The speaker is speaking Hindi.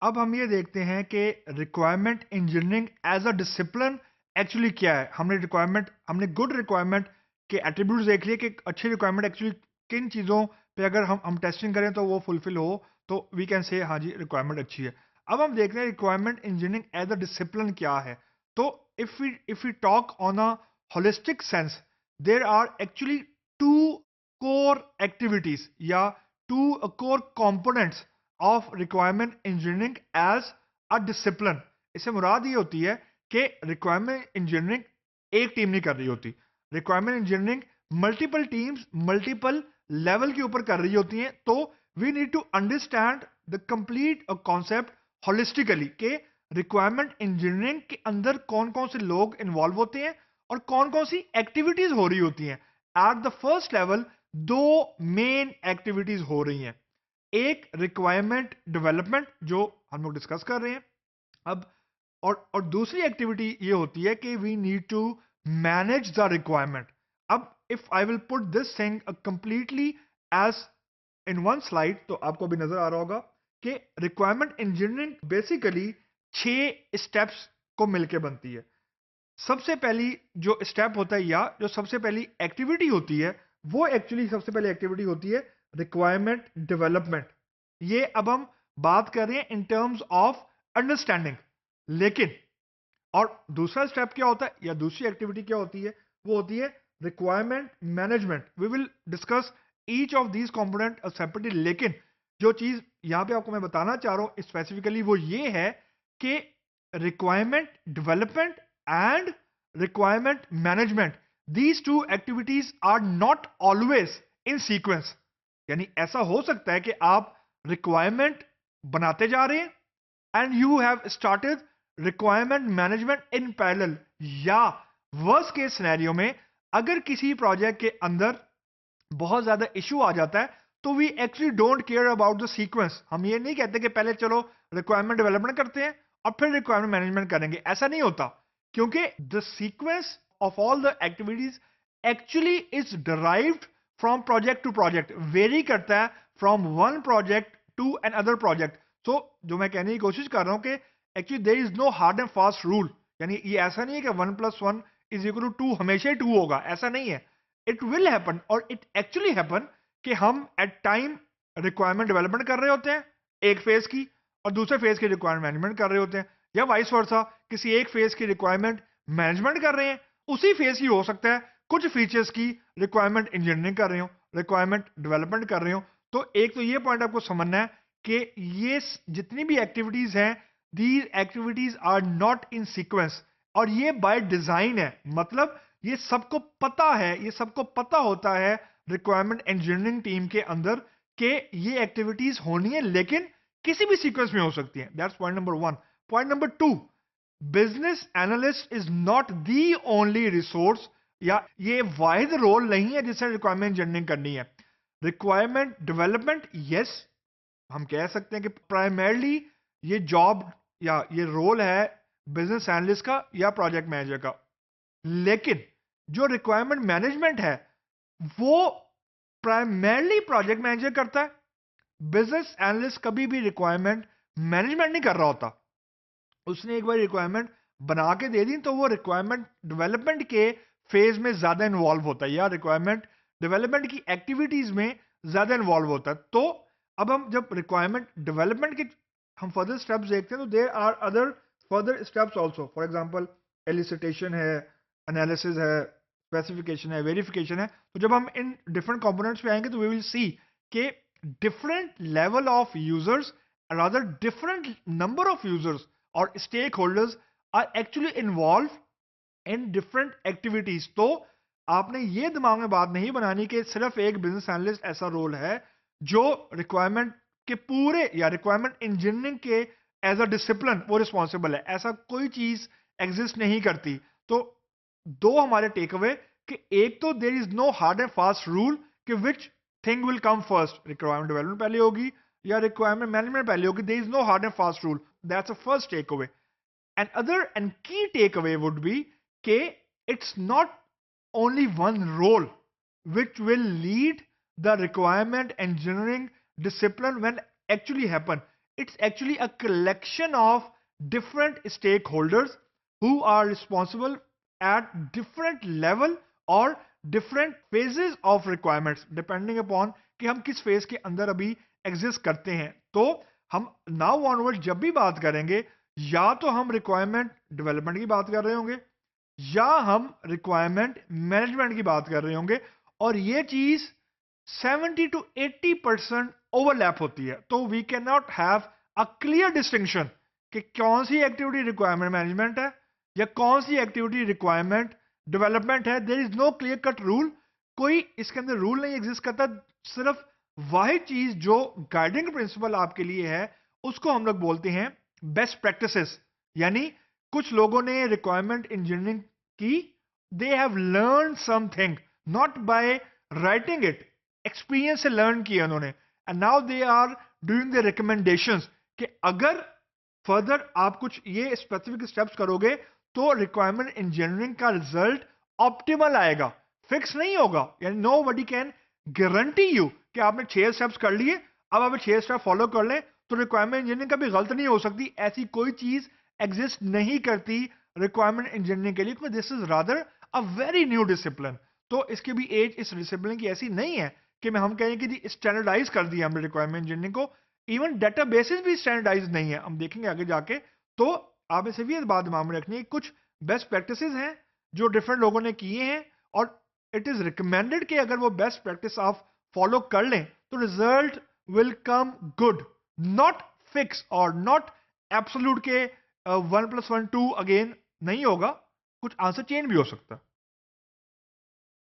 अब हम ये देखते हैं कि requirement engineering as a discipline actually क्या है। हमने गुड रिक्वायरमेंट के एट्रीब्यूट्स देख लिए कि अच्छी रिक्वायरमेंट एक्चुअली किन चीज़ों पे अगर हम टेस्टिंग करें तो वो फुलफिल हो, तो वी कैन से हाँ जी रिक्वायरमेंट अच्छी है। अब हम देखते हैं requirement engineering as a discipline क्या है। तो if we talk on a holistic sense, there are actually two core activities या two core components of requirement engineering as a discipline. इससे मुराद ये होती है कि रिक्वायरमेंट इंजीनियरिंग एक टीम नहीं कर रही होती। Requirement engineering multiple teams multiple level के ऊपर कर रही होती हैं। तो we need to understand the complete concept holistically कि रिक्वायरमेंट इंजीनियरिंग के अंदर कौन कौन से लोग इन्वॉल्व होते हैं और कौन कौन सी एक्टिविटीज हो रही होती हैं। एट द फर्स्ट लेवल दो मेन एक्टिविटीज हो रही हैं। एक रिक्वायरमेंट डेवलपमेंट जो हम लोग डिस्कस कर रहे हैं अब, और दूसरी एक्टिविटी ये होती है कि we need to manage the requirement. अब if I will put this thing completely as in one slide, तो आपको भी नजर आ रहा होगा कि रिक्वायरमेंट इंजीनियरिंग बेसिकली 6 स्टेप्स को मिलकर बनती है। सबसे पहली जो स्टेप होता है या जो सबसे पहली एक्टिविटी होती है, वो एक्चुअली सबसे पहली एक्टिविटी होती है रिक्वायरमेंट डेवलपमेंट। ये अब हम बात कर रहे हैं इन टर्म्स ऑफ अंडरस्टैंडिंग। लेकिन और दूसरा स्टेप क्या होता है या दूसरी एक्टिविटी क्या होती है, वो होती है requirement management. We will discuss each of these component separately. लेकिन जो चीज यहां पे आपको मैं बताना चाह रहा हूं स्पेसिफिकली वो ये है कि requirement development and requirement management, these two activities are not always in sequence. यानी ऐसा हो सकता है कि आप रिक्वायरमेंट बनाते जा रहे हैं and you have started requirement management in parallel, या वर्स्ट केस सिनेरियो में अगर किसी प्रोजेक्ट के अंदर बहुत ज्यादा इशू आ जाता है तो we actually don't care about the sequence. हम ये नहीं कहते कि पहले चलो रिक्वायरमेंट डेवलपमेंट करते हैं और फिर रिक्वायरमेंट मैनेजमेंट करेंगे, ऐसा नहीं होता। क्योंकि the sequence of all the activities actually is derived from project to project, very करता है from one project to another project. So जो मैं कहने की कोशिश कर रहा हूं कि actually there is no hard and fast rule. यानी ये ऐसा नहीं है कि 1+1 इज इक्वल टू 2 हमेशा ही 2 होगा, ऐसा नहीं है। इट विल हैपन और इट एक्चुअली हैपन कि हम एट टाइम रिक्वायरमेंट डेवलपमेंट कर रहे होते हैं एक फेज की, और दूसरे फेज की रिक्वायरमेंट मैनेजमेंट कर रहे होते हैं, या वाइस वर्सा किसी एक फेज की रिक्वायरमेंट मैनेजमेंट कर रहे हैं, उसी फेज की हो सकता है कुछ फीचर्स की रिक्वायरमेंट इंजीनियरिंग कर रहे हो, रिक्वायरमेंट डेवलपमेंट कर रहे हो। तो एक तो ये पॉइंट आपको समझना है कि ये जितनी भी एक्टिविटीज हैं, these activities are not in sequence, और ये बाय डिजाइन है। मतलब ये सबको पता है, ये सबको पता होता है रिक्वायरमेंट इंजीनियरिंग टीम के अंदर कि ये एक्टिविटीज होनी है, लेकिन किसी भी सीक्वेंस में हो सकती है। That's point number 1। Point number 2, business analyst is not the only resource, या ये वाहिद रोल नहीं है जिससे रिक्वायरमेंट इंजीनियरिंग करनी है। रिक्वायरमेंट डेवलपमेंट, यस, हम कह सकते हैं कि प्राइमरली ये जॉब या ये रोल है बिजनेस एनालिस्ट का या प्रोजेक्ट मैनेजर का। लेकिन जो रिक्वायरमेंट मैनेजमेंट है वो प्राइमरली प्रोजेक्ट मैनेजर करता है। बिजनेस एनालिस्ट कभी भी रिक्वायरमेंट मैनेजमेंट नहीं कर रहा होता। उसने एक बार रिक्वायरमेंट बना के दे दी तो वो रिक्वायरमेंट डेवलपमेंट के फेज में ज्यादा इन्वॉल्व होता है या रिक्वायरमेंट डेवलपमेंट की एक्टिविटीज में ज्यादा इन्वॉल्व होता है। तो अब हम जब रिक्वायरमेंट डेवलपमेंट के हम फर्दर स्टेप्स देखते हैं तो there are other further steps also. For example elicitation है, एनालिसिस है, स्पेसिफिकेशन है, वेरिफिकेशन है। तो जब हम इन डिफरेंट कंपोनेंट्स पे आएंगे तो वी विल सी कि different level of users, rather different number of users or stakeholders are actually involved in different activities। तो आपने ये दिमाग में बात नहीं बनानी कि सिर्फ एक बिजनेस एनालिस्ट ऐसा रोल है जो रिक्वायरमेंट के पूरे या रिक्वायरमेंट इंजीनियरिंग के एज अ डिसिप्लिन वो रिस्पॉन्सिबल है, ऐसा कोई चीज एग्जिस्ट नहीं करती। तो दो हमारे टेक अवे कि एक तो there is no hard and fast rule कि which thing will come first, requirement development पहले होगी या रिक्वायरमेंट मैनेजमेंट पहले होगी। There is no hard and fast rule, that's a first take away. And other and key takeaway would be K, it's not only one role which will lead the requirement engineering discipline when actually happen. it's actually a collection of different stakeholders who are responsible at different level or different phases of requirements depending upon कि हम किस फेज के अंदर अभी एग्जिस्ट करते हैं। तो हम नाउ ऑनवर्ड जब भी बात करेंगे या तो हम रिक्वायरमेंट डेवलपमेंट की बात कर रहे होंगे या हम रिक्वायरमेंट मैनेजमेंट की बात कर रहे होंगे, और ये चीज 70 to 80% ओवरलैप होती है। तो we can not have a clear distinction कि कौन सी एक्टिविटी रिक्वायरमेंट मैनेजमेंट है या कौन सी एक्टिविटी रिक्वायरमेंट डेवलपमेंट है। There is no clear cut rule, कोई इसके अंदर रूल नहीं एग्जिस्ट करता। सिर्फ वाहिद चीज जो गाइडिंग प्रिंसिपल आपके लिए है उसको हम लोग बोलते हैं बेस्ट प्रैक्टिसेस। यानी कुछ लोगों ने रिक्वायरमेंट इंजीनियरिंग की, they have learn something not by writing it, experience से लर्न किया उन्होंने, and now they are doing the recommendations कि अगर फर्दर आप कुछ ये स्पेसिफिक स्टेप्स करोगे तो रिक्वायरमेंट इंजीनियरिंग का रिजल्ट ऑप्टिमल आएगा, फिक्स नहीं होगा। यानी nobody can guarantee you कि आपने 6 स्टेप्स कर लिए, अब आप 6 स्टेप फॉलो कर लें तो रिक्वायरमेंट इंजीनियरिंग कभी गलत नहीं हो सकती। ऐसी कोई चीज एग्जिस्ट नहीं करती रिक्वायरमेंट इंजीनियरिंग के लिए, क्योंकि this is rather a very new discipline. तो इसकी भी एज इस डिसिप्लिन की ऐसी नहीं है कि हम कहें कि जी स्टैंडर्डाइज कर दिया हमने रिक्वायरमेंट इंजीनियरिंग को। इवन डेटाबेसेस भी स्टैंडर्डाइज नहीं है, हम देखेंगे आगे जाके। तो आप इसे भी इस बात दिमाग में रखनी है, कुछ बेस्ट प्रैक्टिसेस हैं जो डिफरेंट लोगों ने किए हैं और इट इज रिकमेंडेड कि अगर वो बेस्ट प्रैक्टिस आप फॉलो कर लें तो result will come good, not fix और नॉट एब्सोल्यूट के 1+1 2 अगेन नहीं होगा, कुछ आंसर चेंज भी हो सकता है।